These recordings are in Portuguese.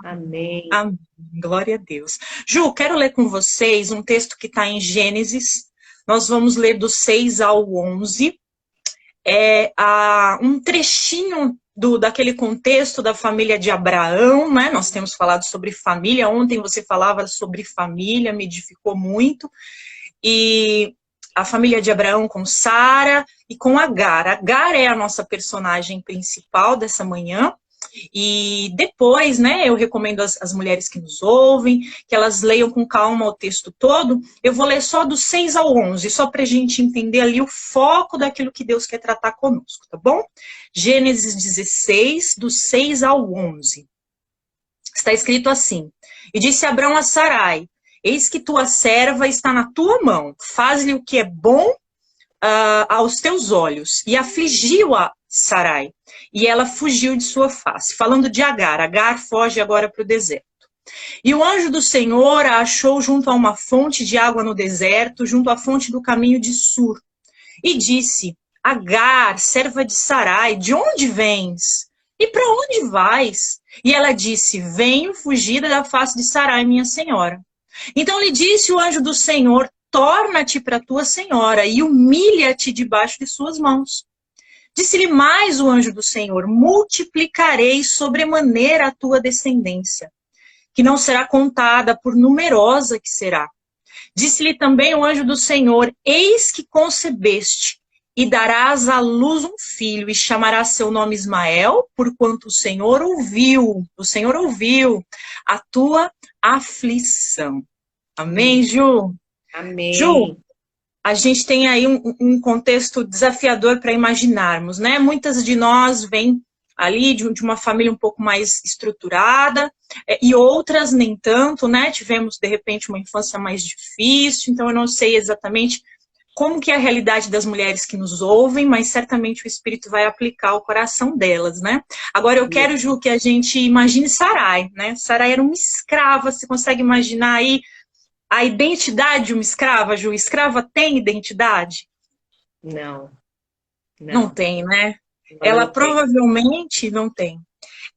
Amém. Amém. Glória a Deus. Ju, quero ler com vocês um texto que está em Gênesis. Nós vamos ler do 6 ao 11. Um trechinho daquele contexto da família de Abraão, né? Nós temos falado sobre família. Ontem você falava sobre família, me edificou muito. E a família de Abraão com Sara e com Agar. Agar é a nossa personagem principal dessa manhã. E depois, né, eu recomendo às mulheres que nos ouvem, que elas leiam com calma o texto todo. Eu vou ler só do 6 ao 11, só para a gente entender ali o foco daquilo que Deus quer tratar conosco, tá bom? Gênesis 16, do 6 ao 11. Está escrito assim: E disse Abrão a Sarai: Eis que tua serva está na tua mão, faz-lhe o que é bom aos teus olhos. E afligiu-a Sarai, e ela fugiu de sua face. Falando de Agar, Agar foge agora para o deserto. E o anjo do Senhor a achou junto a uma fonte de água no deserto, junto à fonte do caminho de Sur. E disse: Agar, serva de Sarai, de onde vens? E para onde vais? E ela disse: Venho fugida da face de Sarai, minha senhora. Então lhe disse o anjo do Senhor: Torna-te para tua senhora e humilha-te debaixo de suas mãos. Disse-lhe mais o anjo do Senhor: Multiplicarei sobremaneira a tua descendência, que não será contada, por numerosa que será. Disse-lhe também o anjo do Senhor: Eis que concebeste, e darás à luz um filho, e chamarás seu nome Ismael, porquanto o Senhor ouviu a tua aflição. Amém, Ju? Ju, Amém. a gente tem aí um contexto desafiador para imaginarmos, né? Muitas de nós vêm ali de uma família um pouco mais estruturada, e outras nem tanto, né? Tivemos, de repente, uma infância mais difícil, então eu não sei exatamente como que é a realidade das mulheres que nos ouvem, mas certamente o Espírito vai aplicar ao coração delas, né? Agora eu quero, Ju, que a gente imagine Sarai, né? Sarai era uma escrava, você consegue imaginar aí a identidade de uma escrava, Ju? Escrava tem identidade? Não, Não não. tem, né? Ela Não tem. provavelmente não tem.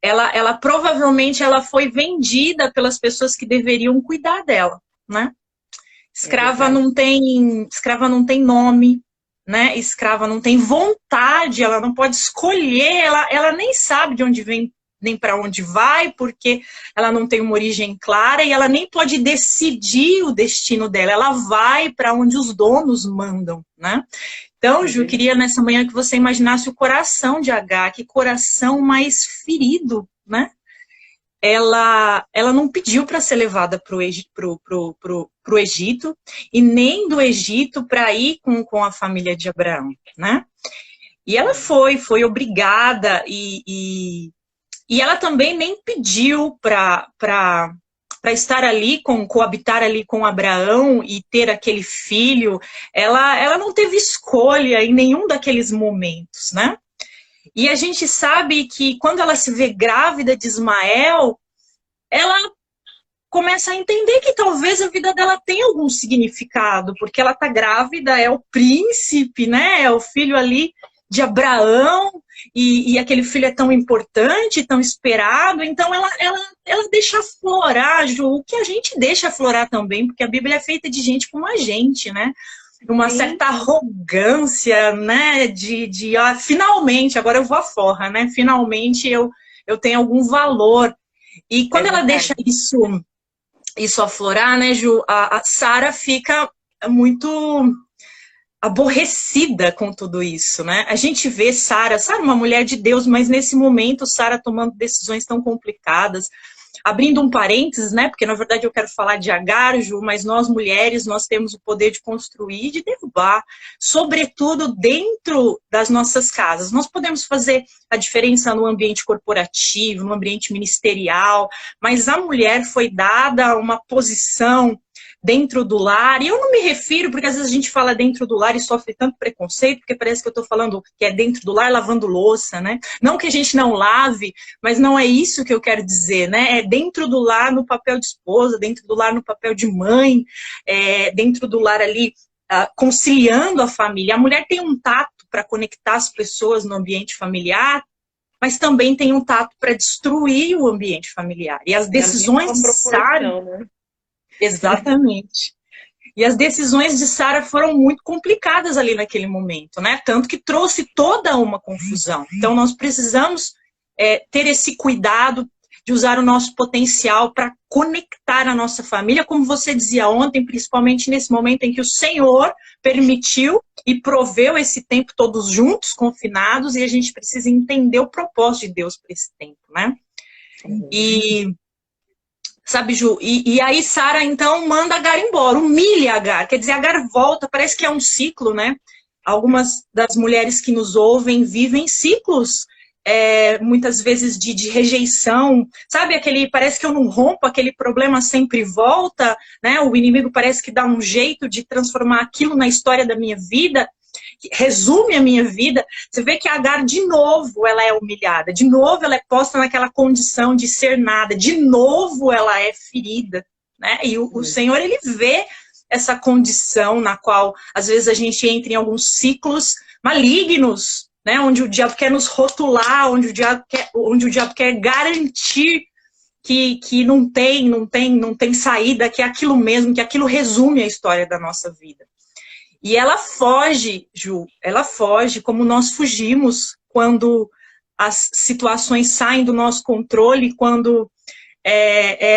Ela provavelmente ela foi vendida pelas pessoas que deveriam cuidar dela, né? É verdade. Escrava não tem nome, né? Escrava não tem vontade, ela não pode escolher, ela nem sabe de onde vem, nem para onde vai, porque ela não tem uma origem clara e ela nem pode decidir o destino dela, ela vai para onde os donos mandam, né? Então, É Ju, eu verdade. queria nessa manhã que você imaginasse o coração de Agar, que coração mais ferido, né? Ela não pediu para ser levada para o Egito, e nem do Egito para ir com a família de Abraão, né? E ela foi obrigada, e ela também nem pediu para estar ali, coabitar ali com Abraão e ter aquele filho. Ela não teve escolha em nenhum daqueles momentos, né? E a gente sabe que quando ela se vê grávida de Ismael, ela começa a entender que talvez a vida dela tenha algum significado, porque ela está grávida, é o príncipe, né? É o filho ali de Abraão, e aquele filho é tão importante, tão esperado, então ela deixa aflorar, Ju, o que a gente deixa aflorar também, porque a Bíblia é feita de gente como a gente, né? Uma Sim, certa arrogância, né? Finalmente, agora eu vou à forra, né? Finalmente eu tenho algum valor. E é quando ela deixa verdade. isso aflorar, né, Ju, a Sara fica muito aborrecida com tudo isso, né? A gente vê Sara uma mulher de Deus, mas nesse momento Sara tomando decisões tão complicadas. Abrindo um parênteses, né? Porque na verdade eu quero falar de Agar, Ju, mas nós mulheres, nós temos o poder de construir e de derrubar, sobretudo dentro das nossas casas. Nós podemos fazer a diferença no ambiente corporativo, no ambiente ministerial, mas a mulher foi dada uma posição dentro do lar, e eu não me refiro, porque às vezes a gente fala dentro do lar e sofre tanto preconceito, porque parece que eu estou falando que é dentro do lar lavando louça, né? Não que a gente não lave, mas não é isso que eu quero dizer, né? É dentro do lar no papel de esposa, dentro do lar no papel de mãe, dentro do lar ali conciliando a família. A mulher tem um tato para conectar as pessoas no ambiente familiar mas também tem um tato para destruir o ambiente familiar. E as decisões de Sara... né? Exatamente. E as decisões de Sara foram muito complicadas ali naquele momento, né? Tanto que trouxe toda uma confusão. Então, nós precisamos ter esse cuidado de usar o nosso potencial para conectar a nossa família, como você dizia ontem, principalmente nesse momento em que o Senhor permitiu e proveu esse tempo todos juntos, confinados, e a gente precisa entender o propósito de Deus para esse tempo, né? E, sabe, Ju, e aí Sara, então, manda Agar embora, humilha Agar, quer dizer, Agar volta, parece que é um ciclo, né? Algumas das mulheres que nos ouvem vivem ciclos, muitas vezes de rejeição, sabe, parece que eu não rompo, aquele problema sempre volta, né? O inimigo parece que dá um jeito de transformar aquilo na história da minha vida, resume a minha vida. Você vê que a Agar, de novo, ela é humilhada, de novo ela é posta naquela condição de ser nada, de novo ela é ferida, né? E o Senhor, ele vê essa condição na qual, às vezes, a gente entra em alguns ciclos malignos, né? Onde o diabo quer nos rotular, onde o diabo quer garantir que não tem saída, que é aquilo mesmo, que aquilo resume a história da nossa vida. E ela foge, Ju, ela foge, como nós fugimos quando as situações saem do nosso controle, quando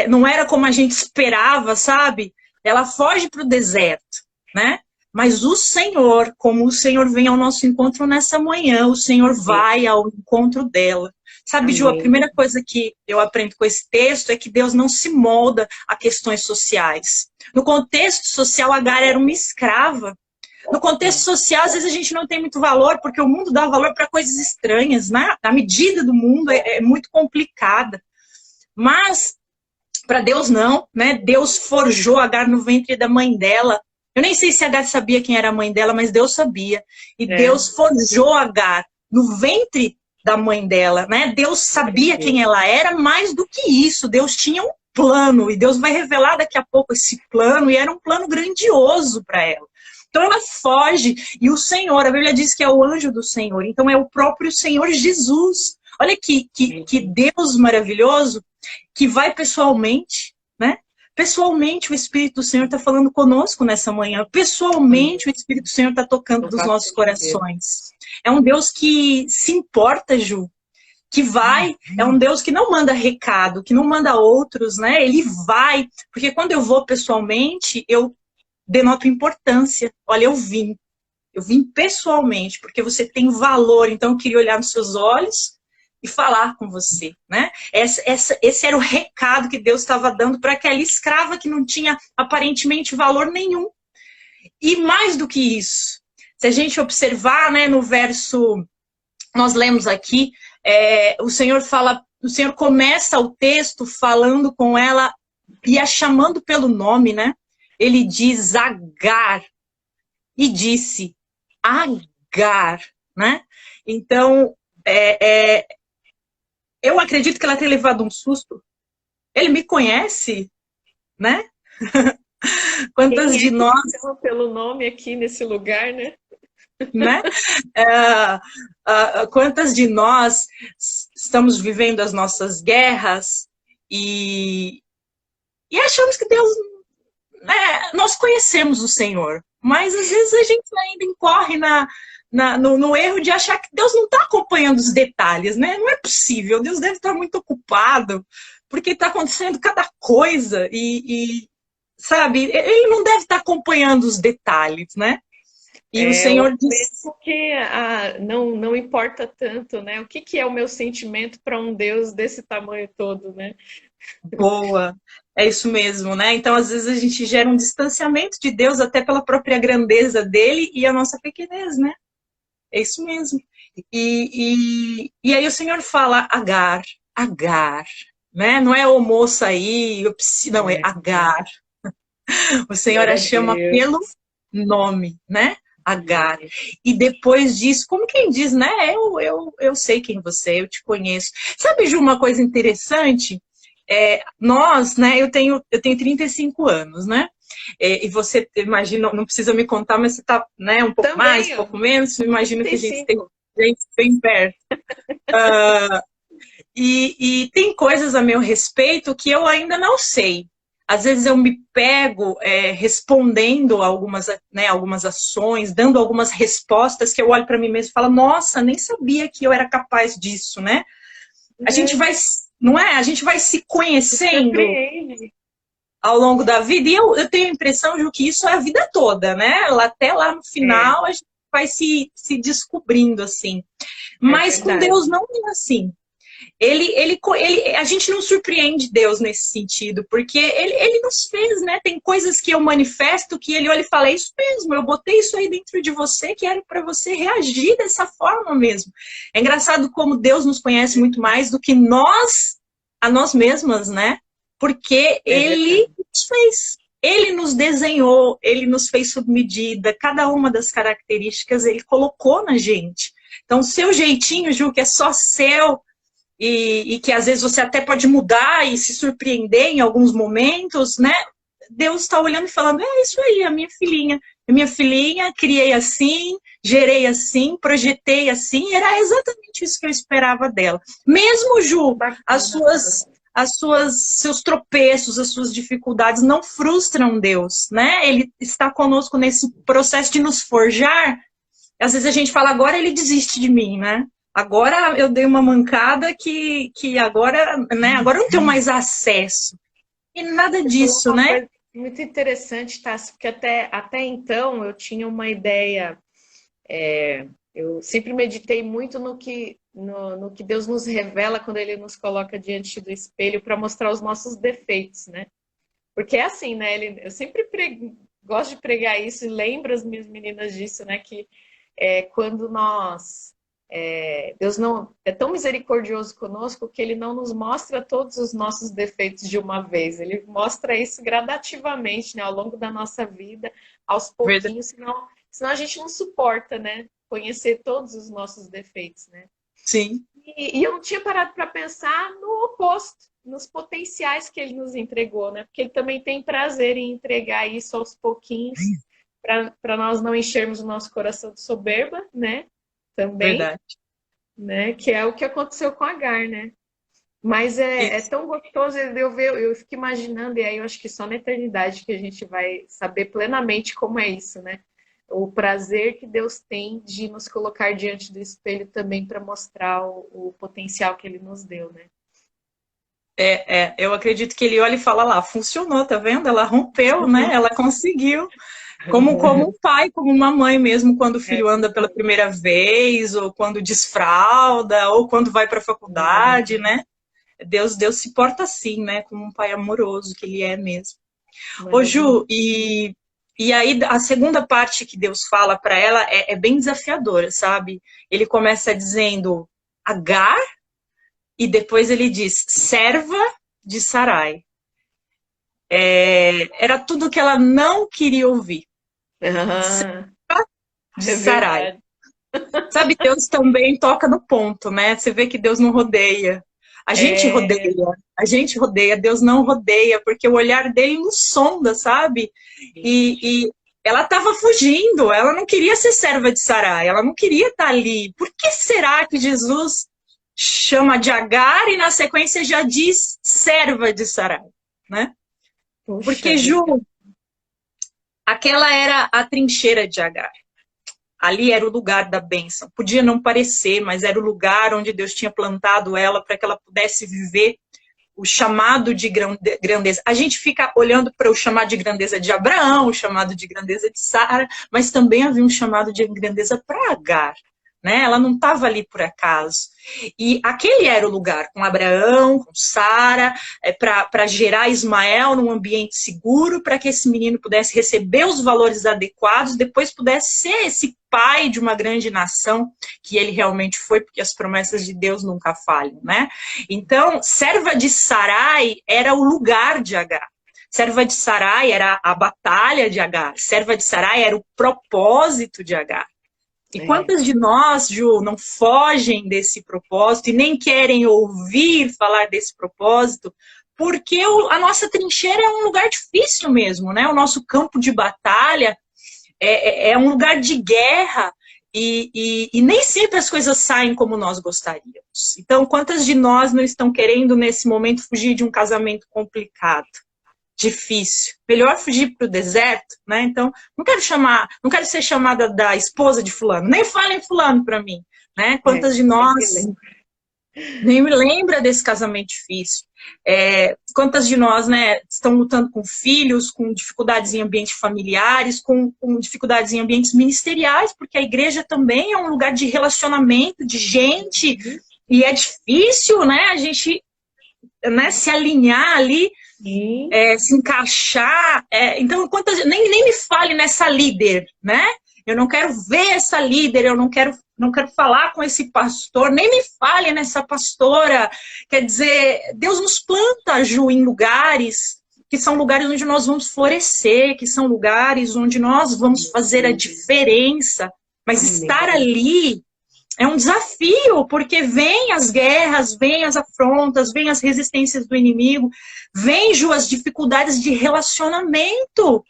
não era como a gente esperava, sabe? Ela foge para o deserto, né? Mas o Senhor, como o Senhor vem ao nosso encontro nessa manhã, o Senhor vai ao encontro dela. Sabe, Amém. Ju, a primeira coisa que eu aprendo com esse texto é que Deus não se molda a questões sociais. No contexto social, Agar era uma escrava. No contexto social, às vezes a gente não tem muito valor, porque o mundo dá valor para coisas estranhas, né? A medida do mundo é muito complicada. Mas, para Deus não, né? Deus forjou Agar no ventre da mãe dela. Eu nem sei se Agar sabia quem era a mãe dela, mas Deus sabia. E Deus forjou Agar no ventre da mãe dela, né? Deus sabia quem ela era, mais do que isso. Deus tinha um plano, e Deus vai revelar daqui a pouco esse plano, e era um plano grandioso para ela. Então ela foge, e o Senhor, a Bíblia diz que é o anjo do Senhor, então é o próprio Senhor Jesus. Olha que Deus maravilhoso, que vai pessoalmente, né? Pessoalmente o Espírito do Senhor está falando conosco nessa manhã. Pessoalmente o Espírito do Senhor está tocando nos nossos corações. É um Deus que se importa, Ju, que vai, é um Deus que não manda recado, que não manda outros, né? Ele vai, porque quando eu vou pessoalmente, eu denoto importância. Olha, eu vim pessoalmente, porque você tem valor, então eu queria olhar nos seus olhos e falar com você, né? Esse era o recado que Deus estava dando para aquela escrava que não tinha aparentemente valor nenhum. E mais do que isso, se a gente observar, né, no verso, nós lemos aqui, o Senhor começa o texto falando com ela e a chamando pelo nome, né? Ele diz Agar, e disse Agar, né? Então, eu acredito que ela tenha levado um susto. Ele me conhece, né? Quantas de nós... pelo nome aqui nesse lugar, né? Né? Quantas de nós estamos vivendo as nossas guerras e achamos que Deus... nós conhecemos o Senhor, mas às vezes a gente ainda incorre no erro de achar que Deus não está acompanhando os detalhes, né? Não é possível, Deus deve estar muito ocupado, porque está acontecendo cada coisa sabe, ele não deve estar acompanhando os detalhes, né? E o Senhor diz... Porque não importa tanto, né? O que é o meu sentimento para um Deus desse tamanho todo, né? Boa, é isso mesmo, né? Então, às vezes, a gente gera um distanciamento de Deus até pela própria grandeza dele e a nossa pequenez, né? É isso mesmo. E aí o Senhor fala Agar, né? Não é ô moça aí, não, é Agar. O Senhor a chama pelo nome, né? Agar. E depois diz, como quem diz, né? Eu sei quem você é, eu te conheço. Sabe, Ju, uma coisa interessante? Nós, né? Eu tenho 35 anos, né? E você, imagina, não precisa me contar, mas você tá, né? Um pouco também, mais, um pouco menos. Eu imagino que a gente tem gente bem perto. E tem coisas a meu respeito que eu ainda não sei. Às vezes eu me pego respondendo algumas, né, algumas ações, dando algumas respostas que eu olho para mim mesmo e falo, nossa, nem sabia que eu era capaz disso, né? A gente vai, não é? A gente vai se conhecendo ao longo da vida. E eu tenho a impressão, Ju, que isso é a vida toda, né? Até lá no final a gente vai se descobrindo assim. Mas com Deus não é assim. A gente não surpreende Deus nesse sentido, porque ele nos fez, né? Tem coisas que eu manifesto que ele olha e fala, é isso mesmo, eu botei isso aí dentro de você, que era para você reagir dessa forma mesmo. É engraçado como Deus nos conhece muito mais do que nós, a nós mesmas, né? Porque ele nos fez. Ele nos desenhou, ele nos fez sob medida, cada uma das características ele colocou na gente. Então, o seu jeitinho, Ju, que é só seu, e que às vezes você até pode mudar e se surpreender em alguns momentos, né? Deus está olhando e falando, é isso aí, a minha filhinha, criei assim, gerei assim, projetei assim, era exatamente isso que eu esperava dela. Mesmo, Ju, seus tropeços, as suas dificuldades não frustram Deus, né? Ele está conosco nesse processo de nos forjar. Às vezes a gente fala, agora ele desiste de mim, né? Agora eu dei uma mancada que agora, né? Agora eu não tenho mais acesso. E nada disso, né? Muito interessante, Tassi, porque até então eu tinha uma ideia. Eu sempre meditei muito no que Deus nos revela quando Ele nos coloca diante do espelho para mostrar os nossos defeitos, né? Porque é assim, né? Eu sempre gosto de pregar isso e lembro as minhas meninas disso, né? Que quando Deus não é tão misericordioso conosco que Ele não nos mostra todos os nossos defeitos de uma vez. Ele mostra isso gradativamente, né? Ao longo da nossa vida, aos pouquinhos, senão a gente não suporta, né? Conhecer todos os nossos defeitos, né? Sim. E eu não tinha parado para pensar no oposto, nos potenciais que Ele nos entregou, né? Porque Ele também tem prazer em entregar isso aos pouquinhos, para nós não enchermos o nosso coração de soberba, né? Também, verdade, né? Que é o que aconteceu com Agar, né? Mas é tão gostoso eu fico imaginando, e aí eu acho que só na eternidade que a gente vai saber plenamente como é isso, né? O prazer que Deus tem de nos colocar diante do espelho também para mostrar o potencial que Ele nos deu, né? Eu acredito que ele olha e fala lá, funcionou, tá vendo? Ela rompeu, né? Ela conseguiu. Como um pai, como uma mãe mesmo, quando o filho anda pela primeira vez, ou quando desfralda, ou quando vai para a faculdade, né? Deus se porta assim, né? Como um pai amoroso que ele é mesmo. Ô, Ju, e aí a segunda parte que Deus fala para ela é bem desafiadora, sabe? Ele começa dizendo Agar, e depois ele diz serva de Sarai. Era tudo que ela não queria ouvir. De Sarai. Sabe, Deus também toca no ponto, né? Você vê que Deus não rodeia. A gente rodeia, Deus não rodeia, porque o olhar dele nos sonda, sabe? E ela estava fugindo, ela não queria ser serva de Sarai, ela não queria estar ali. Por que será que Jesus chama de Agar e na sequência já diz serva de Sarai, né? Porque, Ju, aquela era a trincheira de Agar. Ali era o lugar da bênção. Podia não parecer, mas era o lugar onde Deus tinha plantado ela para que ela pudesse viver o chamado de grandeza. A gente fica olhando para o chamado de grandeza de Abraão, o chamado de grandeza de Sara, mas também havia um chamado de grandeza para Agar. Né? Ela não estava ali por acaso. E aquele era o lugar, com Abraão, com Sara, para gerar Ismael num ambiente seguro, para que esse menino pudesse receber os valores adequados, depois pudesse ser esse pai de uma grande nação, que ele realmente foi, porque as promessas de Deus nunca falham. Né? Então, serva de Sarai era o lugar de Agar. Serva de Sarai era a batalha de Agar. Serva de Sarai era o propósito de Agar. E quantas de nós, Ju, não fogem desse propósito e nem querem ouvir falar desse propósito, porque a nossa trincheira é um lugar difícil mesmo, né? O nosso campo de batalha é um lugar de guerra E nem sempre as coisas saem como nós gostaríamos. Então, quantas de nós não estão querendo, nesse momento, fugir de um casamento complicado, difícil? Melhor fugir para o deserto, né? Então, não quero ser chamada da esposa de fulano, nem falem fulano para mim, né? Quantas de nós nem me lembra desse casamento difícil? Quantas de nós, né, estão lutando com filhos, com dificuldades em ambientes familiares, com dificuldades em ambientes ministeriais, porque a igreja também é um lugar de relacionamento, de gente, e é difícil, né, a gente, né, se alinhar ali, se encaixar. Então, nem me fale nessa líder, né? Eu não quero ver essa líder, eu não quero falar com esse pastor, nem me fale nessa pastora. Quer dizer, Deus nos planta, Ju, em lugares que são lugares onde nós vamos florescer, que são lugares onde nós vamos fazer a diferença. Mas estar ali é um desafio, porque vem as guerras, vem as afrontas, vem as resistências do inimigo, vem, Ju, as dificuldades de relacionamento.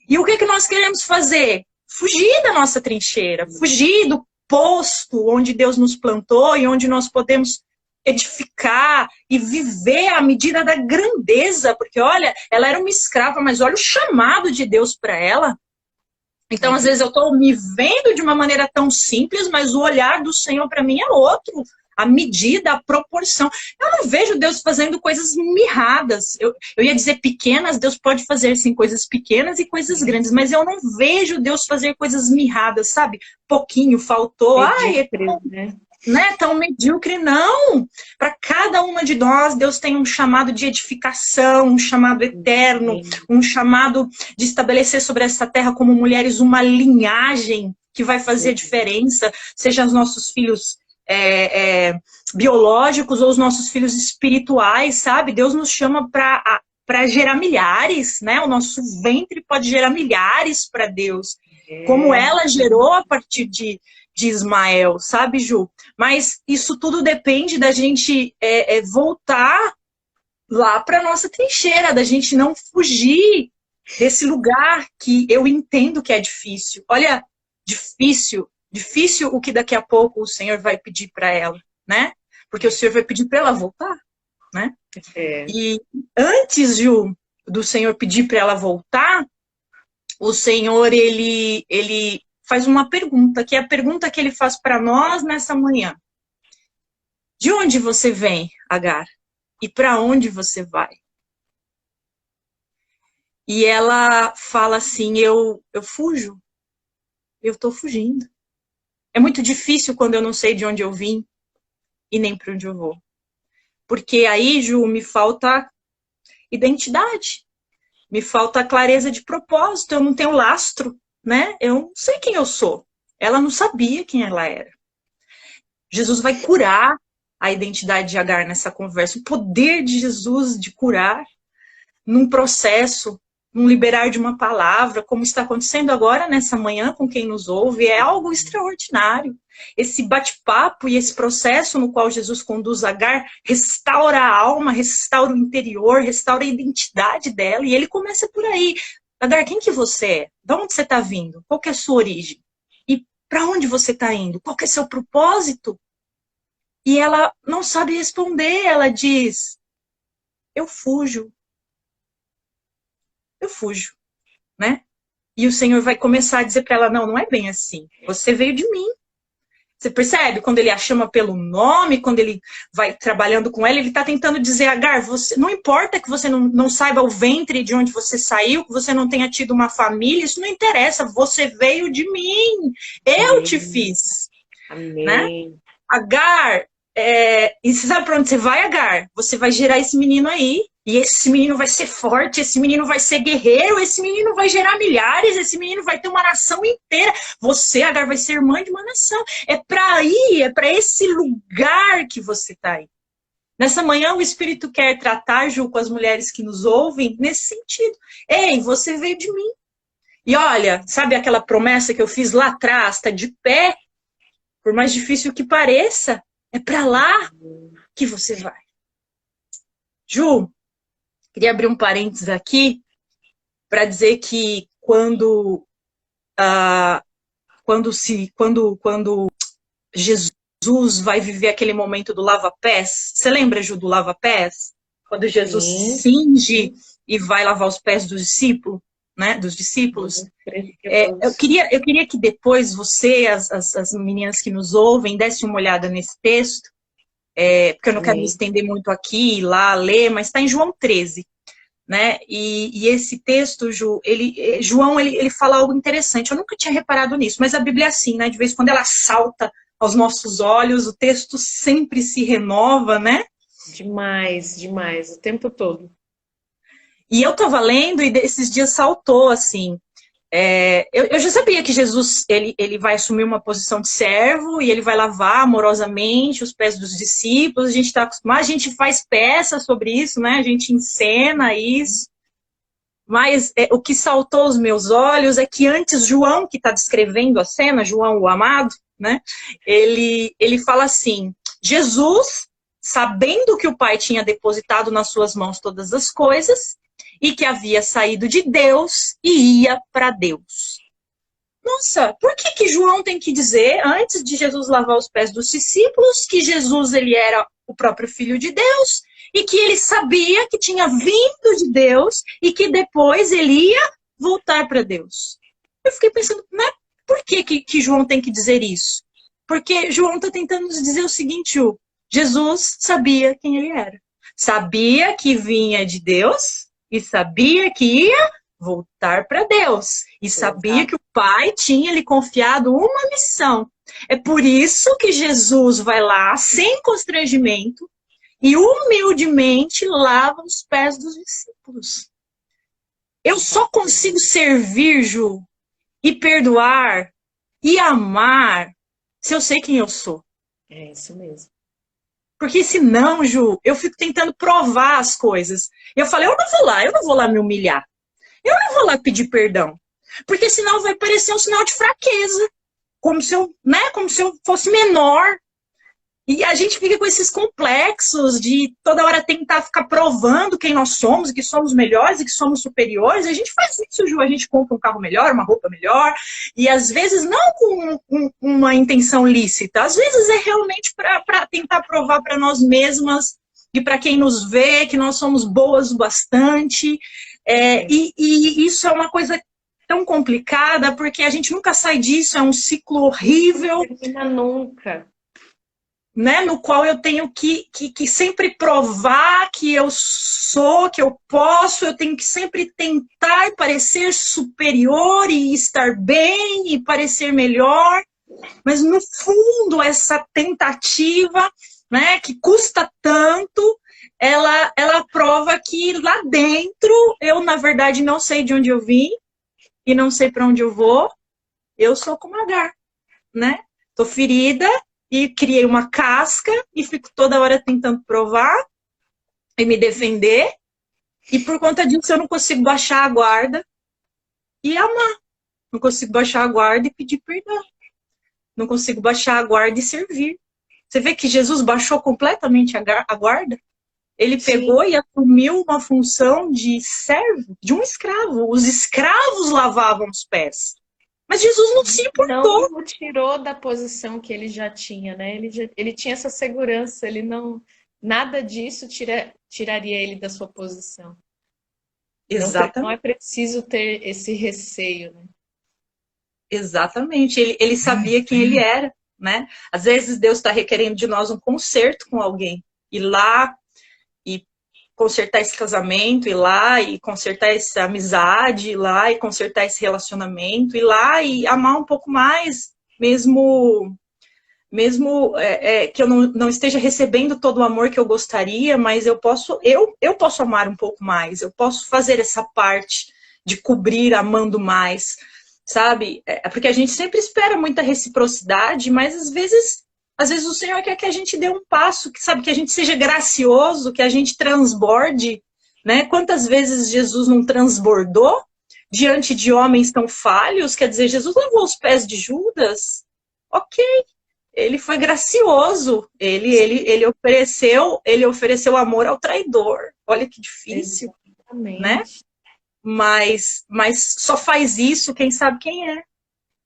E o que nós queremos fazer? Fugir da nossa trincheira, fugir do posto onde Deus nos plantou e onde nós podemos edificar e viver à medida da grandeza, porque olha, ela era uma escrava, mas olha o chamado de Deus para ela. Então, às vezes eu estou me vendo de uma maneira tão simples, mas o olhar do Senhor para mim é outro. A medida, a proporção. Eu não vejo Deus fazendo coisas mirradas. Eu ia dizer pequenas, Deus pode fazer sim coisas pequenas e coisas grandes, mas eu não vejo Deus fazer coisas mirradas, sabe? Pouquinho, faltou. Medíocre, né? Tão medíocre, não. Para cada uma de nós, Deus tem um chamado de edificação, um chamado eterno, um chamado de estabelecer sobre essa terra como mulheres uma linhagem que vai fazer diferença, seja os nossos filhos biológicos ou os nossos filhos espirituais, sabe? Deus nos chama para gerar milhares, né? O nosso ventre pode gerar milhares para Deus, como ela gerou a partir de Ismael, sabe, Ju? Mas isso tudo depende da gente voltar lá para nossa trincheira, da gente não fugir desse lugar que eu entendo que é difícil. Olha, difícil o que daqui a pouco o Senhor vai pedir para ela, né? Porque o Senhor vai pedir para ela voltar, né? E antes, Ju, do Senhor pedir para ela voltar, o Senhor, ele faz uma pergunta, que é a pergunta que ele faz para nós nessa manhã. De onde você vem, Agar? E para onde você vai? E ela fala assim, eu fujo. Eu estou fugindo. É muito difícil quando eu não sei de onde eu vim e nem para onde eu vou. Porque aí, Ju, me falta identidade. Me falta clareza de propósito. Eu não tenho lastro, né? Eu não sei quem eu sou. Ela não sabia quem ela era. Jesus vai curar a identidade de Agar nessa conversa. O poder de Jesus de curar num processo, num liberar de uma palavra, como está acontecendo agora nessa manhã com quem nos ouve, é algo extraordinário. Esse bate-papo e esse processo no qual Jesus conduz Agar restaura a alma, restaura o interior, restaura a identidade dela, e ele começa por aí. Agar, quem que você é? De onde você está vindo? Qual que é a sua origem? E para onde você está indo? Qual que é seu propósito? E ela não sabe responder, ela diz, eu fujo, né? E o Senhor vai começar a dizer para ela, não é bem assim, você veio de mim. Você percebe? Quando ele a chama pelo nome, quando ele vai trabalhando com ela, ele está tentando dizer, Agar, não importa que você não saiba o ventre de onde você saiu, que você não tenha tido uma família, isso não interessa, você veio de mim, eu te fiz. Amém. Né? Agar, e você sabe para onde você vai, Agar? Você vai gerar esse menino aí, e esse menino vai ser forte, esse menino vai ser guerreiro, esse menino vai gerar milhares, esse menino vai ter uma nação inteira. Você, Agar, vai ser mãe de uma nação. É para aí, é para esse lugar que você está aí. Nessa manhã o Espírito quer tratar, Ju, com as mulheres que nos ouvem, nesse sentido. Ei, você veio de mim. E olha, sabe aquela promessa que eu fiz lá atrás, está de pé? Por mais difícil que pareça, é para lá que você vai. Ju, queria abrir um parênteses aqui para dizer que quando quando Jesus vai viver aquele momento do lava-pés. Você lembra, Ju, do lava-pés? Quando Jesus se cinge e vai lavar os pés dos discípulos, né? Dos discípulos. Eu queria que depois você, as meninas que nos ouvem, dessem uma olhada nesse texto, porque eu não quero me estender muito aqui, ir lá ler, mas está em João 13. Né? E esse texto, Ju, João ele fala algo interessante. Eu nunca tinha reparado nisso, mas a Bíblia é assim, né? De vez em quando ela salta aos nossos olhos, o texto sempre se renova, né? Demais, demais, o tempo todo. E eu estava lendo e esses dias saltou, assim. Eu já sabia que Jesus ele vai assumir uma posição de servo e ele vai lavar amorosamente os pés dos discípulos. A gente está acostumado, a gente faz peças sobre isso, né? A gente encena isso. Mas o que saltou aos meus olhos é que antes João, que está descrevendo a cena, João o amado, né? Ele fala assim: Jesus, sabendo que o Pai tinha depositado nas suas mãos todas as coisas, e que havia saído de Deus e ia para Deus. Nossa, por que João tem que dizer, antes de Jesus lavar os pés dos discípulos, que Jesus ele era o próprio Filho de Deus e que ele sabia que tinha vindo de Deus e que depois ele ia voltar para Deus? Eu fiquei pensando, né, por que João tem que dizer isso? Porque João está tentando nos dizer o seguinte: Jesus sabia quem ele era. Sabia que vinha de Deus e sabia que ia voltar para Deus. E sabia que o Pai tinha lhe confiado uma missão. É por isso que Jesus vai lá, sem constrangimento, e humildemente lava os pés dos discípulos. Eu só consigo servir, Ju, e perdoar, e amar, se eu sei quem eu sou. É isso mesmo. Porque senão, Ju, eu fico tentando provar as coisas. Eu falei, eu não vou lá me humilhar. Eu não vou lá pedir perdão. Porque senão vai parecer um sinal de fraqueza. Como se eu fosse menor. E a gente fica com esses complexos de toda hora tentar ficar provando quem nós somos, que somos melhores e que somos superiores. A gente faz isso, Ju. A gente compra um carro melhor, uma roupa melhor. E às vezes não com uma intenção lícita. Às vezes é realmente para tentar provar para nós mesmas e para quem nos vê que nós somos boas o bastante. E isso é uma coisa tão complicada, porque a gente nunca sai disso. É um ciclo horrível. Não termina nunca. Né, no qual eu tenho que sempre provar que eu sou, que eu posso, eu tenho que sempre tentar parecer superior e estar bem e parecer melhor, mas no fundo essa tentativa, né, que custa tanto, ela prova que lá dentro eu na verdade não sei de onde eu vim e não sei para onde eu vou. Eu sou como Agar, né? Tô ferida e criei uma casca e fico toda hora tentando provar e me defender. E por conta disso eu não consigo baixar a guarda e amar. Não consigo baixar a guarda e pedir perdão. Não consigo baixar a guarda e servir. Você vê que Jesus baixou completamente a guarda? Ele pegou e assumiu uma função de servo, de um escravo. Os escravos lavavam os pés. Mas Jesus não se importou. Não o tirou da posição que ele já tinha, né? Ele tinha essa segurança, ele não... Nada disso tiraria ele da sua posição. Exatamente. Não é preciso ter esse receio, né? Exatamente. Ele sabia quem ele era, né? Às vezes Deus está requerendo de nós um conserto com alguém. Ir lá e consertar esse casamento, ir lá e consertar essa amizade, ir lá e consertar esse relacionamento, ir lá e amar um pouco mais, mesmo que eu não esteja recebendo todo o amor que eu gostaria, mas eu posso amar um pouco mais, eu posso fazer essa parte de cobrir amando mais, sabe? Porque a gente sempre espera muita reciprocidade, mas às vezes o Senhor quer que a gente dê um passo, que a gente seja gracioso, que a gente transborde, né? Quantas vezes Jesus não transbordou diante de homens tão falhos? Quer dizer, Jesus lavou os pés de Judas? Ok, ele foi gracioso, ele ofereceu amor ao traidor. Olha que difícil, exatamente, né? Mas só faz isso quem sabe quem é.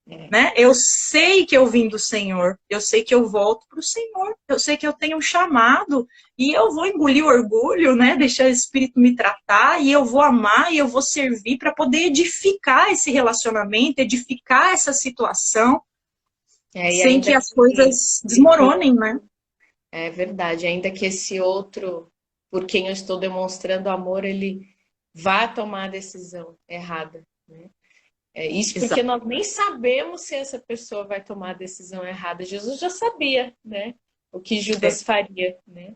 né? Eu sei que eu vim do Senhor, eu sei que eu volto para o Senhor, eu sei que eu tenho um chamado e eu vou engolir o orgulho, né? Deixar o Espírito me tratar e eu vou amar e eu vou servir para poder edificar esse relacionamento, edificar essa situação, sem que as coisas desmoronem, né? É verdade, ainda que esse outro, por quem eu estou demonstrando amor, ele vá tomar a decisão errada, né? Isso porque nós nem sabemos se essa pessoa vai tomar a decisão errada. Jesus já sabia, né? O que Judas faria, né?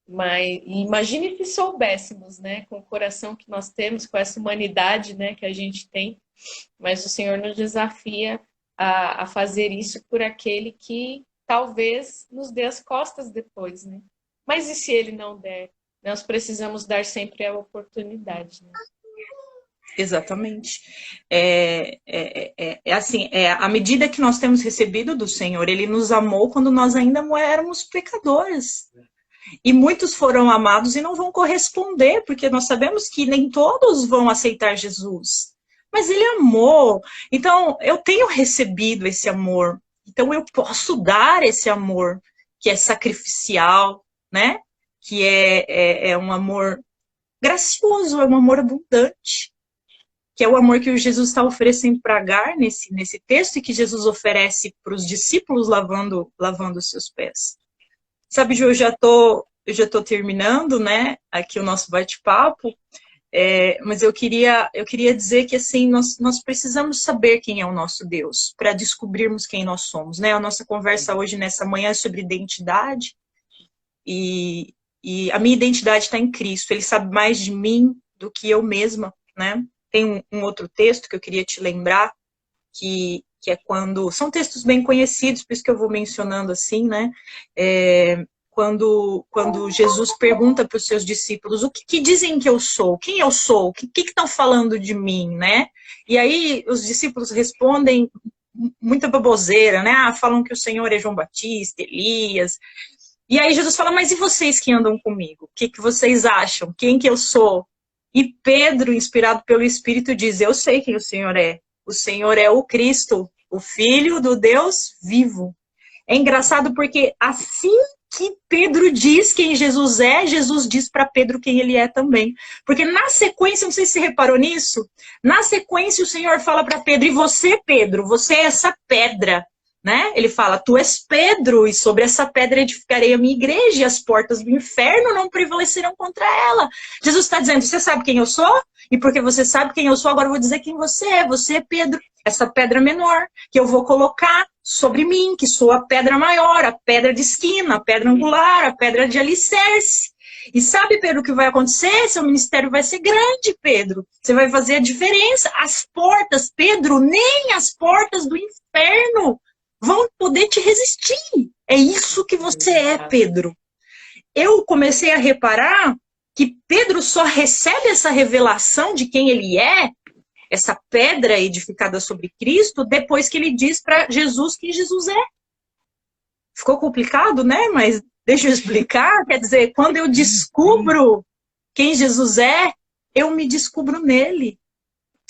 Mas imagine se soubéssemos, né? Com o coração que nós temos, com essa humanidade, né? Que a gente tem. Mas o Senhor nos desafia a fazer isso por aquele que talvez nos dê as costas depois, né? Mas e se ele não der? Nós precisamos dar sempre a oportunidade, né? Exatamente. Assim, à medida que nós temos recebido do Senhor, Ele nos amou quando nós ainda éramos pecadores. E muitos foram amados e não vão corresponder, porque nós sabemos que nem todos vão aceitar Jesus. Mas Ele amou. Então, eu tenho recebido esse amor. Então, eu posso dar esse amor, que é sacrificial, né? Que é um amor gracioso, é um amor abundante. Que é o amor que o Jesus está oferecendo para Agar nesse texto e que Jesus oferece para os discípulos lavando os seus pés. Sabe, Ju, eu já tô terminando, né, aqui o nosso bate-papo, mas eu queria dizer que, assim, nós precisamos saber quem é o nosso Deus para descobrirmos quem nós somos, né? A nossa conversa hoje, nessa manhã, é sobre identidade e a minha identidade está em Cristo. Ele sabe mais de mim do que eu mesma, né? Tem um outro texto que eu queria te lembrar, que é quando... São textos bem conhecidos, por isso que eu vou mencionando assim, né? Quando Jesus pergunta para os seus discípulos, o que dizem que eu sou? Quem eu sou? O que estão falando de mim, né? E aí os discípulos respondem muita baboseira, né? Falam que o Senhor é João Batista, Elias. E aí Jesus fala, mas e vocês que andam comigo? O que vocês acham? Quem que eu sou? E Pedro, inspirado pelo Espírito, diz, eu sei quem o Senhor é. O Senhor é o Cristo, o Filho do Deus vivo. É engraçado porque assim que Pedro diz quem Jesus é, Jesus diz para Pedro quem ele é também. Porque na sequência, não sei se você reparou nisso, na sequência o Senhor fala para Pedro, e você, Pedro, você é essa pedra. Né? Ele fala, tu és Pedro, e sobre essa pedra edificarei a minha igreja, e as portas do inferno não prevalecerão contra ela. Jesus está dizendo, você sabe quem eu sou? E porque você sabe quem eu sou, agora eu vou dizer quem você é. Você é Pedro, essa pedra menor, que eu vou colocar sobre mim, que sou a pedra maior, a pedra de esquina, a pedra angular, a pedra de alicerce. E sabe, Pedro, o que vai acontecer? Seu ministério vai ser grande, Pedro. Você vai fazer a diferença. As portas, Pedro, nem as portas do inferno vão poder te resistir. É isso que você é, Pedro. Eu comecei a reparar que Pedro só recebe essa revelação de quem ele é, essa pedra edificada sobre Cristo, depois que ele diz para Jesus quem Jesus é. Ficou complicado, né? Mas deixa eu explicar. Quer dizer, quando eu descubro quem Jesus é, eu me descubro nele.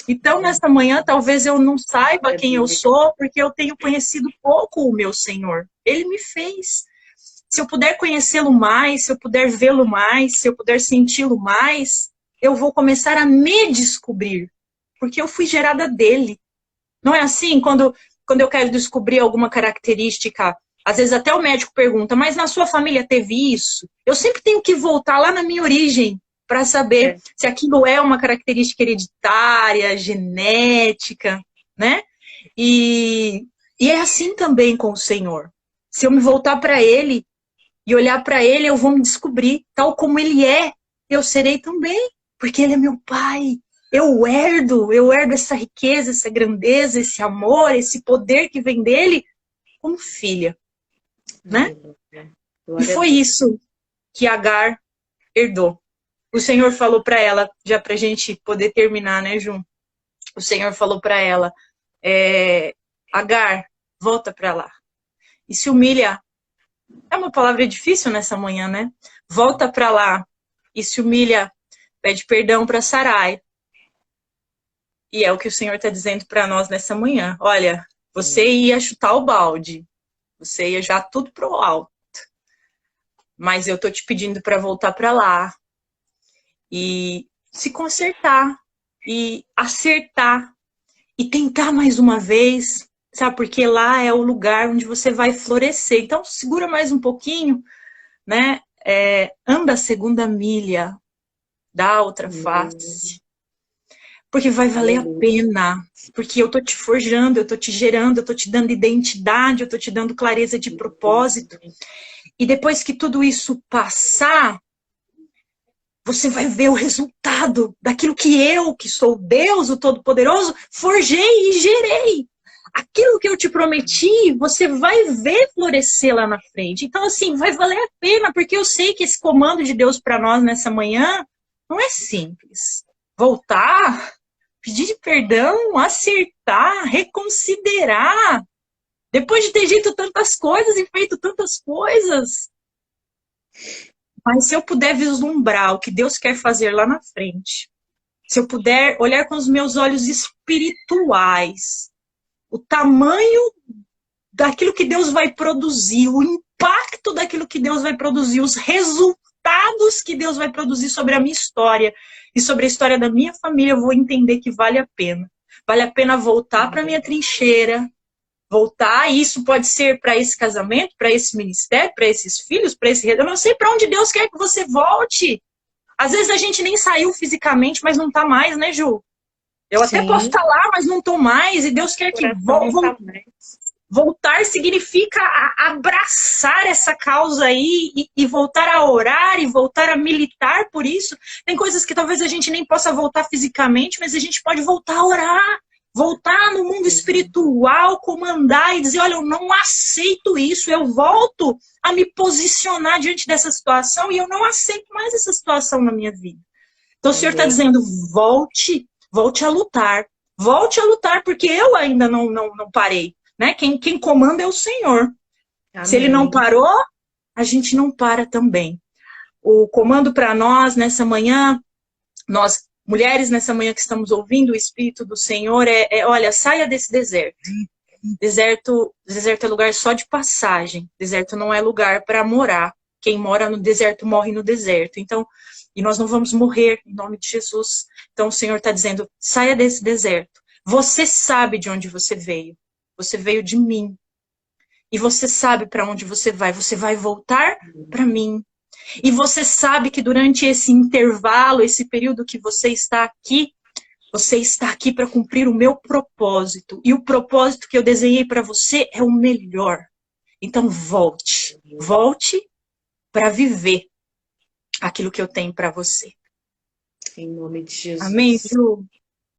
Então, nessa manhã, talvez eu não saiba quem eu sou, porque eu tenho conhecido pouco o meu Senhor. Ele me fez. Se eu puder conhecê-lo mais, se eu puder vê-lo mais, se eu puder senti-lo mais, eu vou começar a me descobrir, porque eu fui gerada dele. Não é assim? Quando eu quero descobrir alguma característica, às vezes até o médico pergunta, mas na sua família teve isso? Eu sempre tenho que voltar lá na minha origem, para saber se aquilo é uma característica hereditária, genética, né? E é assim também com o Senhor. Se eu me voltar para Ele e olhar para Ele, eu vou me descobrir. Tal como Ele é, eu serei também. Porque Ele é meu Pai. Eu herdo essa riqueza, essa grandeza, esse amor, esse poder que vem dEle como filha. Né? E foi isso que Agar herdou. O Senhor falou para ela, já para a gente poder terminar, né, Ju? O Senhor falou para ela, Agar, volta para lá. E se humilha. É uma palavra difícil nessa manhã, né? Volta para lá e se humilha, pede perdão para Sarai. E é o que o Senhor está dizendo para nós nessa manhã. Olha, você ia chutar o balde. Você ia já tudo pro alto. Mas eu tô te pedindo para voltar para lá e se consertar e acertar e tentar mais uma vez, sabe? Porque lá é o lugar onde você vai florescer. Então segura mais um pouquinho, né? Anda a segunda milha, dá outra face. Porque vai valer a pena. Porque eu tô te forjando, eu tô te gerando, eu tô te dando identidade, eu tô te dando clareza de propósito. E depois que tudo isso passar, você vai ver o resultado daquilo que eu, que sou Deus, o Todo-Poderoso, forjei e gerei. Aquilo que eu te prometi, você vai ver florescer lá na frente. Então, assim, vai valer a pena, porque eu sei que esse comando de Deus para nós nessa manhã não é simples. Voltar, pedir perdão, acertar, reconsiderar. Depois de ter dito tantas coisas e feito tantas coisas. Mas se eu puder vislumbrar o que Deus quer fazer lá na frente, se eu puder olhar com os meus olhos espirituais, o tamanho daquilo que Deus vai produzir, o impacto daquilo que Deus vai produzir, os resultados que Deus vai produzir sobre a minha história e sobre a história da minha família, eu vou entender que vale a pena. Vale a pena voltar para a minha trincheira, voltar, e isso pode ser para esse casamento, para esse ministério, para esses filhos, para esse... Eu não sei para onde Deus quer que você volte. Às vezes a gente nem saiu fisicamente, mas não tá mais, né, Ju? Eu até posso estar lá, mas não tô mais, e Deus quer que voltar significa abraçar essa causa aí e voltar a orar e voltar a militar por isso. Tem coisas que talvez a gente nem possa voltar fisicamente, mas a gente pode voltar a orar, voltar no mundo espiritual, comandar e dizer, olha, eu não aceito isso, eu volto a me posicionar diante dessa situação e eu não aceito mais essa situação na minha vida. Então o Senhor está dizendo, volte a lutar, porque eu ainda não parei. Né? Quem comanda é o Senhor. Amém. Se Ele não parou, a gente não para também. O comando para nós nessa manhã, nós mulheres nessa manhã que estamos ouvindo o Espírito do Senhor olha, saia desse deserto. Deserto é lugar só de passagem. Deserto não é lugar para morar. Quem mora no deserto morre no deserto. Então, e nós não vamos morrer em nome de Jesus. Então o Senhor está dizendo, saia desse deserto. Você sabe de onde você veio. Você veio de mim. E você sabe para onde você vai. Você vai voltar para mim. E você sabe que durante esse intervalo, esse período que você está aqui para cumprir o meu propósito. E o propósito que eu desenhei para você é o melhor. Então volte. Volte para viver aquilo que eu tenho para você. Em nome de Jesus. Amém, Ju?